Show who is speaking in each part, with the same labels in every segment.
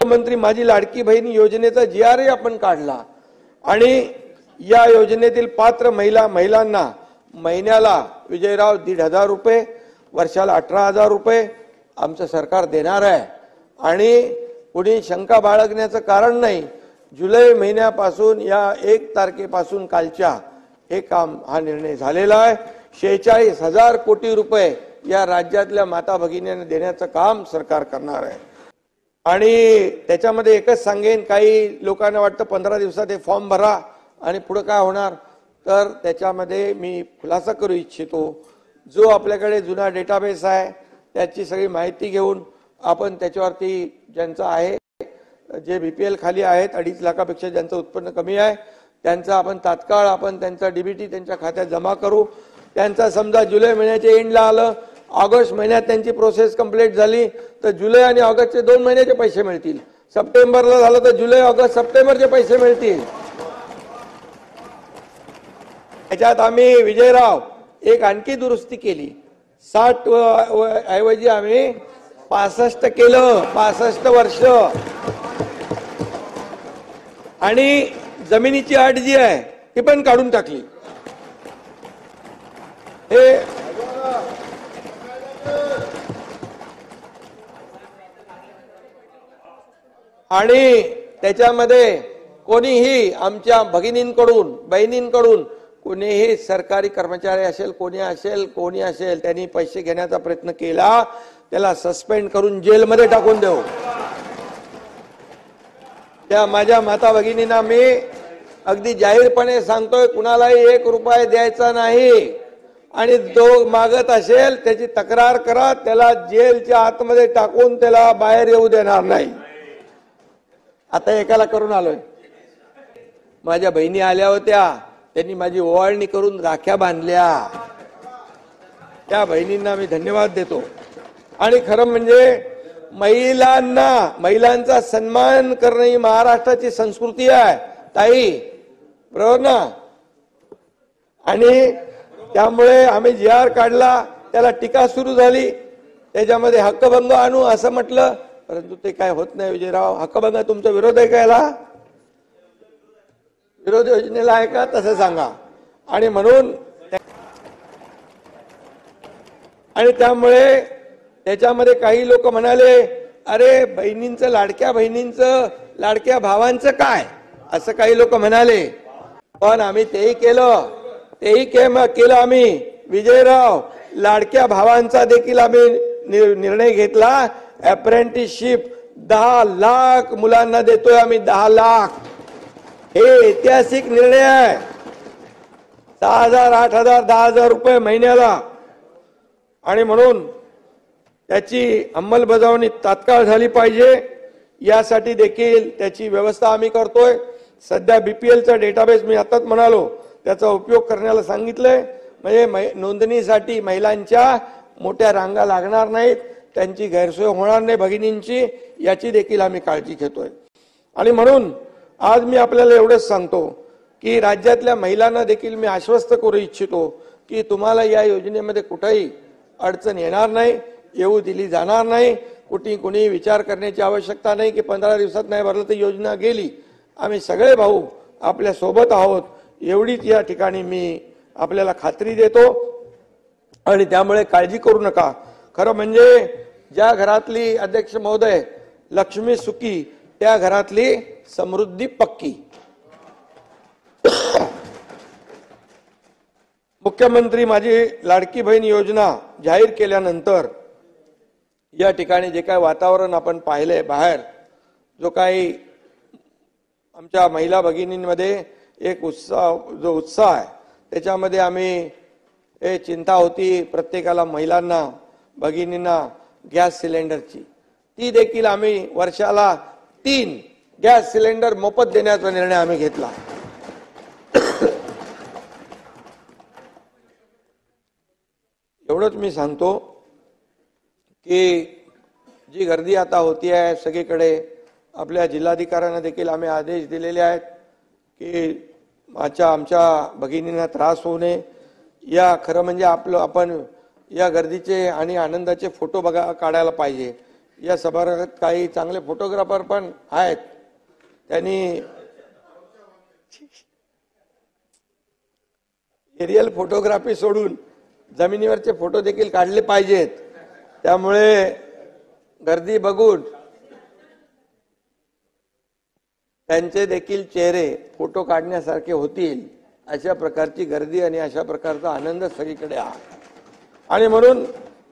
Speaker 1: मुख्यमंत्री माझी लाडकी बहीण योजनेचा GR आपण काढला आणि या योजनेतील पात्र महिलांना महिन्याला विजयराव 1,500 रुपये, वर्षाला 18,000 रुपये आमचं सरकार देणार आहे। आणि कोणी शंका बाळगण्याचं कारण नाही, जुलै महिन्यापासून या 1 तारखेपासून कालच्या हे काम हा निर्णय झालेला आहे। 46,000 कोटी रुपये या राज्यातल्या माता भगिनींना देण्याचं काम सरकार करणार आहे। आणि त्याच्यामध्ये एकच सांगेन, काही लोकांना वाटतं 15 दिवसात हे फॉर्म भरा आणि पुढे काय होणार, तर त्याच्यामध्ये मी खुलासा करू इच्छितो, जो आपल्याकडे जुना डेटाबेस आहे त्याची सगळी माहिती घेऊन आपण त्याच्यावरती ज्यांचं आहे, जे BPL खाली आहेत 2.5 लाखापेक्षा ज्यांचं उत्पन्न कमी आहे त्यांचा आपण तात्काळ आपण त्यांचा DBT त्यांच्या खात्यात जमा करू। त्यांचा समजा जुलै महिन्याच्या एंडला आलं, ऑगस्ट महिन्यात त्यांची प्रोसेस कंप्लीट झाली तर जुलै आणि ऑगस्टचे 2 महिन्याचे पैसे मिळतील। सप्टेंबरला झालं तर जुलै ऑगस्ट सप्टेंबरचे पैसे मिळतील। त्याच्यात आम्ही विजयराव एक आणखी दुरुस्ती केली, 60 ऐवजी आम्ही 65 केलं, 65 वर्ष। आणि जमिनीची अट जी आहे ती पण काढून टाकली। हे आणि त्याच्यामध्ये कोणीही आमच्या भगिनींकडून बहिणींकडून कोणीही सरकारी कर्मचारी असेल कोणी असेल त्यांनी पैसे घेण्याचा प्रयत्न केला त्याला सस्पेंड करून जेलमध्ये टाकून देऊ। त्या माझ्या माता भगिनींना मी अगदी जाहीरपणे सांगतोय, कुणालाही 1 रुपया द्यायचा नाही आणि जो मागत असेल त्याची तक्रार करा, त्याला जेलच्या आतमध्ये टाकून त्याला बाहेर येऊ देणार नाही। आता एकाला करून आलोय, माझ्या बहिणी आल्या होत्या, त्यांनी माझी ओवाळणी करून राख्या बांधल्या, त्या बहिणींना मी धन्यवाद देतो। आणि खरं म्हणजे महिलांचा सन्मान करणं ही महाराष्ट्राची संस्कृती आहे ताई, बरोबर ना। आणि त्यामुळे आम्ही GR काढला, त्याला टीका सुरू झाली, त्याच्यामध्ये हक्कभंग आणू असं म्हटलं, परंतु ते काय होत नाही विजयराव। हक्कभंग तुमचा विरोध आहे का याला? विरोध योजनेला आहे का तसं सांगा। आणि म्हणून आणि त्यामुळे त्याच्यामध्ये काही लोक म्हणाले, अरे बहिणींचं लाडक्या भावांचं काय, असं काही लोक म्हणाले। पण आम्ही तेही केलं आम्ही विजयराव, लाडक्या भावांचा देखील आम्ही निर्णय घेतला। अप्रेंटिसशिप 10 लाख मुलांना देतोय आम्ही, 10 लाख। हे ऐतिहासिक निर्णय आहे। 6,000, 8,000, 10,000 रुपये महिन्याला। आणि म्हणून त्याची अंमलबजावणी तात्काळ झाली पाहिजे, यासाठी देखील त्याची व्यवस्था आम्ही करतोय। सध्या BPLचा डेटाबेस मी आताच म्हणालो त्याचा उपयोग करण्याला सांगितलंय, म्हणजे नोंदणीसाठी महिलांच्या मोठ्या रांगा लागणार नाहीत, त्यांची गैरसोय होणार नाही भगिनींची, याची देखील आम्ही काळजी घेतोय। आणि म्हणून आज मी आपल्याला एवढंच सांगतो की राज्यातल्या महिलांना देखील मी आश्वस्त करू इच्छितो की तुम्हाला या योजनेमध्ये कुठेही अडचण येणार नाही, येऊ दिली जाणार नाही। कुणी विचार करण्याची आवश्यकता नाही की 15 दिवसात नाही भरलं तर योजना गेली। आम्ही सगळे भाऊ आपल्या सोबत आहोत, एवढीच या ठिकाणी मी आपल्याला खात्री देतो। आणि त्यामुळे काळजी करू नका। खरं म्हणजे ज्या घरातली अध्यक्ष महोदय लक्ष्मी सुखी, त्या घरातली समृद्धी पक्की। मुख्यमंत्री माझी लाडकी बहीण योजना जाहीर केल्यानंतर या ठिकाणी जे काही वातावरण आपण पाहिलंय बाहेर, जो काही आमच्या महिला भगिनींमध्ये एक उत्साह आहे, त्याच्यामध्ये आम्ही चिंता होती प्रत्येकाला, महिलांना भगिनींना गॅस सिलेंडरची, ती देखील आम्ही वर्षाला 3 गॅस सिलेंडर मोफत देण्याचा निर्णय आम्ही घेतला। एवढंच मी सांगतो की जी गर्दी आता होती आहे सगळीकडे, आपल्या जिल्हाधिकाऱ्यांना देखील आम्ही आदेश दिलेले आहेत की आमच्या भगिनींना त्रास होऊ नये, या खरं म्हणजे आपण या गर्दीचे आणि आनंदाचे फोटो काढायला पाहिजे। या सभागृहात काही चांगले फोटोग्राफर पण आहेत, त्यांनी एरियल फोटोग्राफी सोडून जमिनीवरचे फोटो देखील काढले पाहिजेत. त्यामुळे गर्दी बघून त्यांचे देखील चेहरे फोटो काढण्यासारखे होतील अशा प्रकारची गर्दी आणि अशा प्रकारचा आनंद सगळीकडे आहे. आणि म्हणून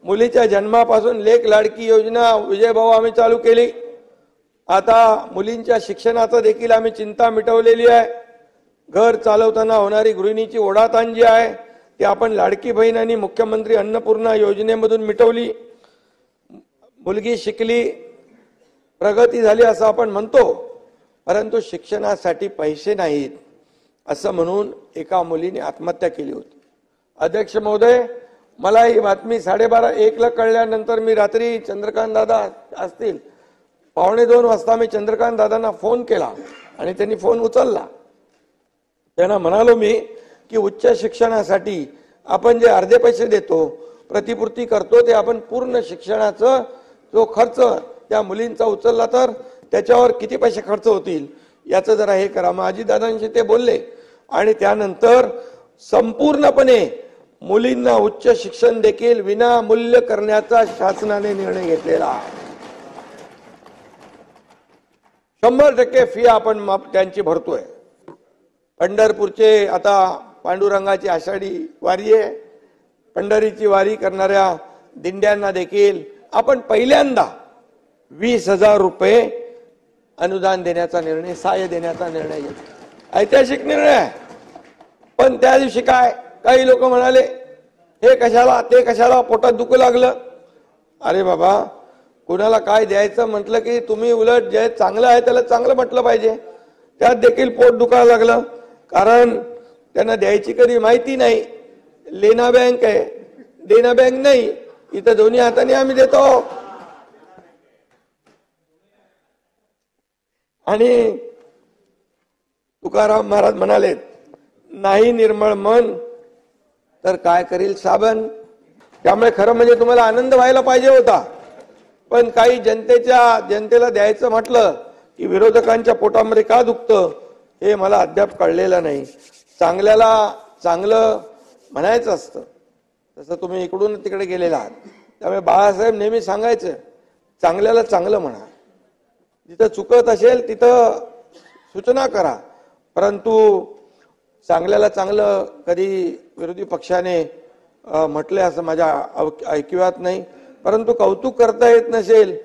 Speaker 1: मुलीच्या जन्मापासून लेक लाडकी योजना विजयभाऊ आम्ही चालू केली. आता मुलींच्या शिक्षणाचं देखील आम्ही चिंता मिटवलेली आहे. घर चालवताना होणारी गृहिणीची ओढाताण जी आहे ती आपण लाडकी बहीण आणि मुख्यमंत्री अन्नपूर्णा योजनेमधून मिटवली. मुलगी शिकली, प्रगती झाली असं आपण म्हणतो, परंतु शिक्षणासाठी पैसे नाहीत असं म्हणून एका मुलीने आत्महत्या केली होती. अध्यक्ष महोदय, मला ही बातमी 12:30-1 ला कळल्यानंतर मी रात्री चंद्रकांत दादा असतील 1:15 वाजता मी चंद्रकांत दादांना फोन केला आणि त्यांनी फोन उचलला. त्यांना म्हणालो मी की उच्च शिक्षणासाठी आपण जे अर्धे पैसे देतो, प्रतिपूर्ती करतो, ते आपण पूर्ण शिक्षणाचा जो खर्च त्या मुलींचा उचलला तर त्याच्यावर किती पैसे खर्च होतील याचं जरा हे करा. मग अजितदादांशी ते बोलले आणि त्यानंतर संपूर्णपणे मुलींना उच्च शिक्षण देखील विनामूल्य करण्याचा शासनाने निर्णय घेतलेला आहे. 100% फी आपण त्यांची भरतोय. पंढरपूरचे आता पांडुरंगाची आषाढी वारी आहे, पंढरीची वारी करणाऱ्या दिंड्यांना देखील आपण पहिल्यांदा 20,000 रुपये अनुदान देण्याचा निर्णय, सहाय्य देण्याचा निर्णय घेतला. ऐतिहासिक निर्णय आहे. पण त्या दिवशी काय काही लोक म्हणाले हे कशाला ते कशाला, पोटात दुखू लागलं. अरे बाबा, कुणाला काय द्यायचं म्हटलं की तुम्ही उलट जे चांगलं आहे त्याला चांगलं म्हटलं पाहिजे. त्यात देखील पोट दुखायला लागलं, कारण त्यांना द्यायची कधी माहिती नाही. लेना बँक आहे, देना बँक नाही. इथं दोन्ही हाताने आम्ही देतो. आणि तुकाराम महाराज म्हणाले, नाही निर्मळ मन तर काय करील साबण. त्यामुळे खरं म्हणजे तुम्हाला आनंद व्हायला पाहिजे होता, पण काही जनतेला द्यायचं म्हटलं की विरोधकांच्या पोटामध्ये का दुखतं हे मला अद्याप कळलेलं नाही. चांगल्याला चांगलं म्हणायचं असतं, तसं तुम्ही इकडून तिकडे गेलेला आहात. त्यामुळे बाळासाहेब नेहमी सांगायचं, चांगल्याला चांगलं म्हणा, जिथं चुकत असेल तिथं सूचना करा, परंतु चांगल्याला चांगलं कधी विरोधी पक्षाने म्हटले असं माझ्या ऐकिवात नाही. परंतु कौतुक करता येत नसेल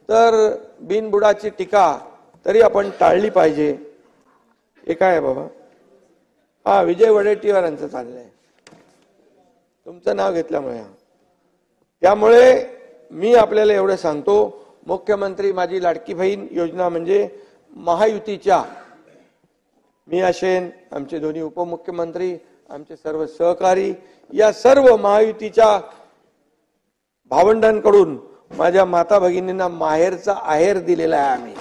Speaker 1: तर बिनबुडाची टीका तरी आपण टाळली पाहिजे. हे काय आहे बाबा? हा, विजय वडेट्टीवारांचं चाललंय तुमचं नाव घेतल्यामुळे. त्यामुळे मी आपल्याला एवढं सांगतो, मुख्यमंत्री माझी लाडकी बहीण योजना म्हणजे महायुतीच्या, मी असेन, आमचे दोन्ही उपमुख्यमंत्री, आमचे सर्व सहकारी, या सर्व महायुतीच्या भावंडांकडून माझ्या माता भगिनींना माहेरचा आहेर दिलेला आहे आम्ही.